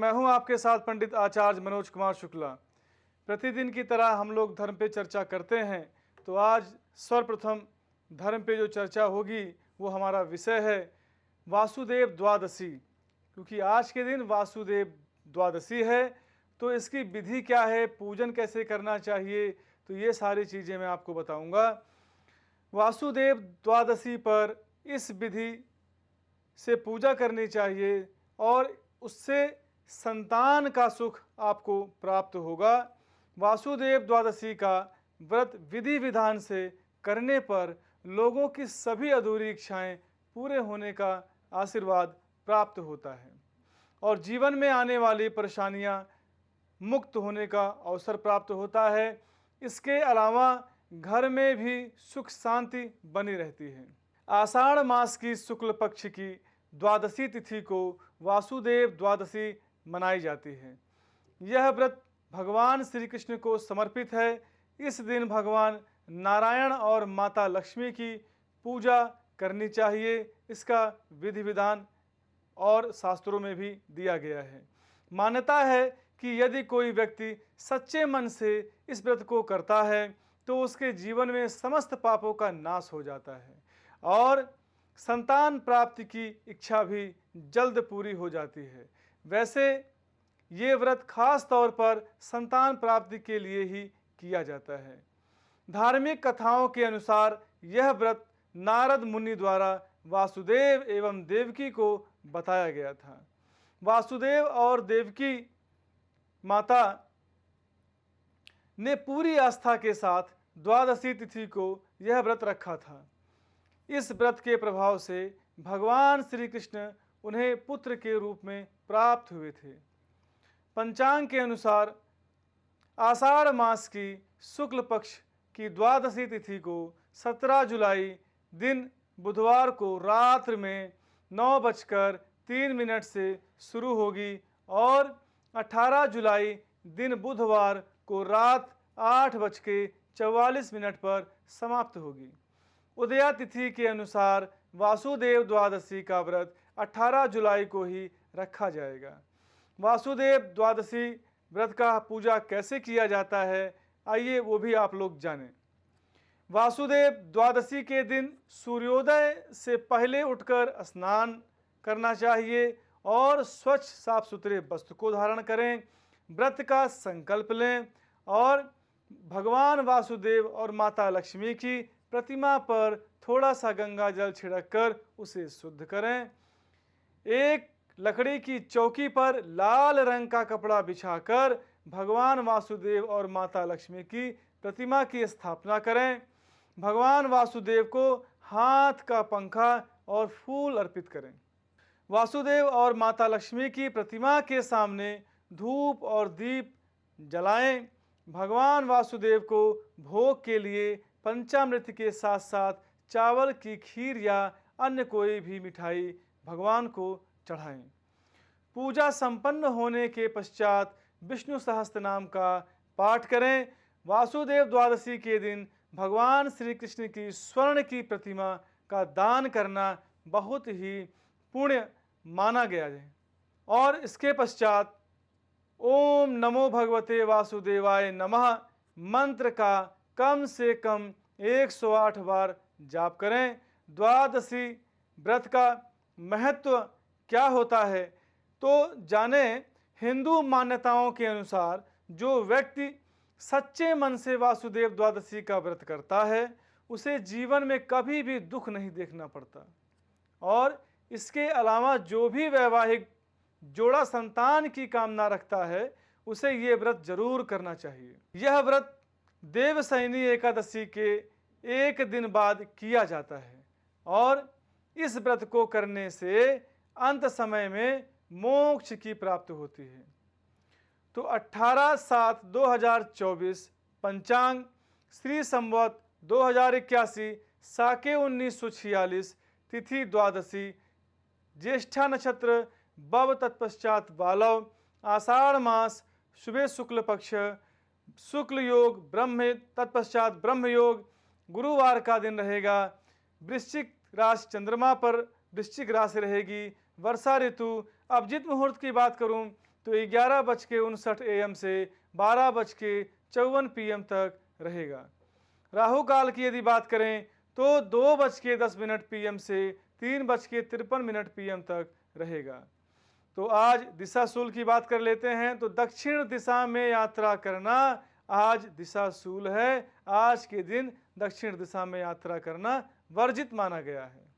मैं हूं आपके साथ पंडित आचार्य मनोज कुमार शुक्ला। प्रतिदिन की तरह हम लोग धर्म पे चर्चा करते हैं, तो आज सर्वप्रथम धर्म पे जो चर्चा होगी वो हमारा विषय है वासुदेव द्वादशी। क्योंकि आज के दिन वासुदेव द्वादशी है, तो इसकी विधि क्या है, पूजन कैसे करना चाहिए, तो ये सारी चीज़ें मैं आपको बताऊंगा। वासुदेव द्वादशी पर इस विधि से पूजा करनी चाहिए और उससे संतान का सुख आपको प्राप्त होगा। वासुदेव द्वादशी का व्रत विधि विधान से करने पर लोगों की सभी अधूरी इच्छाएं पूरे होने का आशीर्वाद प्राप्त होता है और जीवन में आने वाली परेशानियां मुक्त होने का अवसर प्राप्त होता है। इसके अलावा घर में भी सुख शांति बनी रहती है। आषाढ़ मास की शुक्ल पक्ष की द्वादशी तिथि को वासुदेव द्वादशी मनाई जाती है। यह व्रत भगवान श्री कृष्ण को समर्पित है। इस दिन भगवान नारायण और माता लक्ष्मी की पूजा करनी चाहिए। इसका विधि विधान और शास्त्रों में भी दिया गया है। मान्यता है कि यदि कोई व्यक्ति सच्चे मन से इस व्रत को करता है तो उसके जीवन में समस्त पापों का नाश हो जाता है और संतान प्राप्ति की इच्छा भी जल्द पूरी हो जाती है। वैसे ये व्रत खास तौर पर संतान प्राप्ति के लिए ही किया जाता है। धार्मिक कथाओं के अनुसार यह व्रत नारद मुनि द्वारा वासुदेव एवं देवकी को बताया गया था। वासुदेव और देवकी माता ने पूरी आस्था के साथ द्वादशी तिथि को यह व्रत रखा था। इस व्रत के प्रभाव से भगवान श्री कृष्ण उन्हें पुत्र के रूप में प्राप्त हुए थे। पंचांग के अनुसार आषाढ़ मास की शुक्ल पक्ष की द्वादशी तिथि को 17 जुलाई दिन बुधवार को रात्रि में 9:03 से शुरू होगी और 18 जुलाई दिन बुधवार को रात 8:44 पर समाप्त होगी। उदया तिथि के अनुसार वासुदेव द्वादशी का व्रत 18 जुलाई को ही रखा जाएगा। वासुदेव द्वादशी व्रत का पूजा कैसे किया जाता है, आइए वो भी आप लोग जानें। वासुदेव द्वादशी के दिन सूर्योदय से पहले उठकर स्नान करना चाहिए और स्वच्छ साफ सुथरे वस्त्र को धारण करें। व्रत का संकल्प लें और भगवान वासुदेव और माता लक्ष्मी की प्रतिमा पर थोड़ा सा गंगा जल छिड़क कर उसे शुद्ध करें। एक लकड़ी की चौकी पर लाल रंग का कपड़ा बिछाकर भगवान वासुदेव और माता लक्ष्मी की प्रतिमा की स्थापना करें। भगवान वासुदेव को हाथ का पंखा और फूल अर्पित करें। वासुदेव और माता लक्ष्मी की प्रतिमा के सामने धूप और दीप जलाएं। भगवान वासुदेव को भोग के लिए पंचामृत के साथ साथ चावल की खीर या अन्य कोई भी मिठाई भगवान को चढ़ाएं। पूजा संपन्न होने के पश्चात विष्णु सहस्त्र नाम का पाठ करें। वासुदेव द्वादशी के दिन भगवान श्री कृष्ण की स्वर्ण की प्रतिमा का दान करना बहुत ही पुण्य माना गया है और इसके पश्चात ओम नमो भगवते वासुदेवाय नमः मंत्र का कम से कम 108 बार जाप करें। द्वादशी व्रत का महत्व क्या होता है तो जाने। हिंदू मान्यताओं के अनुसार जो व्यक्ति सच्चे मन से वासुदेव द्वादशी का व्रत करता है उसे जीवन में कभी भी दुख नहीं देखना पड़ता और इसके अलावा जो भी वैवाहिक जोड़ा संतान की कामना रखता है उसे ये व्रत जरूर करना चाहिए। यह व्रत देवशयनी एकादशी के एक दिन बाद किया जाता है और इस व्रत को करने से अंत समय में मोक्ष की प्राप्ति होती है। तो 18/7/2024 पंचांग श्री संवत 2081 साके 1946 तिथि द्वादशी ज्येष्ठा नक्षत्र बव तत्पश्चात बालव आषाढ़ मास शुभे शुक्ल पक्ष शुक्ल योग ब्रह्म तत्पश्चात ब्रह्म योग गुरुवार का दिन रहेगा। वृश्चिक राशि चंद्रमा पर वृश्चिक राशि रहेगी। वर्षा ऋतु। अब जित मुहूर्त की बात करूं तो 11:59 AM से 12:54 PM तक रहेगा। राहु काल की यदि बात करें तो 2:10 PM से 3:53 PM तक रहेगा। तो आज दिशा शूल की बात कर लेते हैं। तो दक्षिण दिशा में यात्रा करना आज दिशा शूल है। आज के दिन दक्षिण दिशा में यात्रा करना वर्जित माना गया है।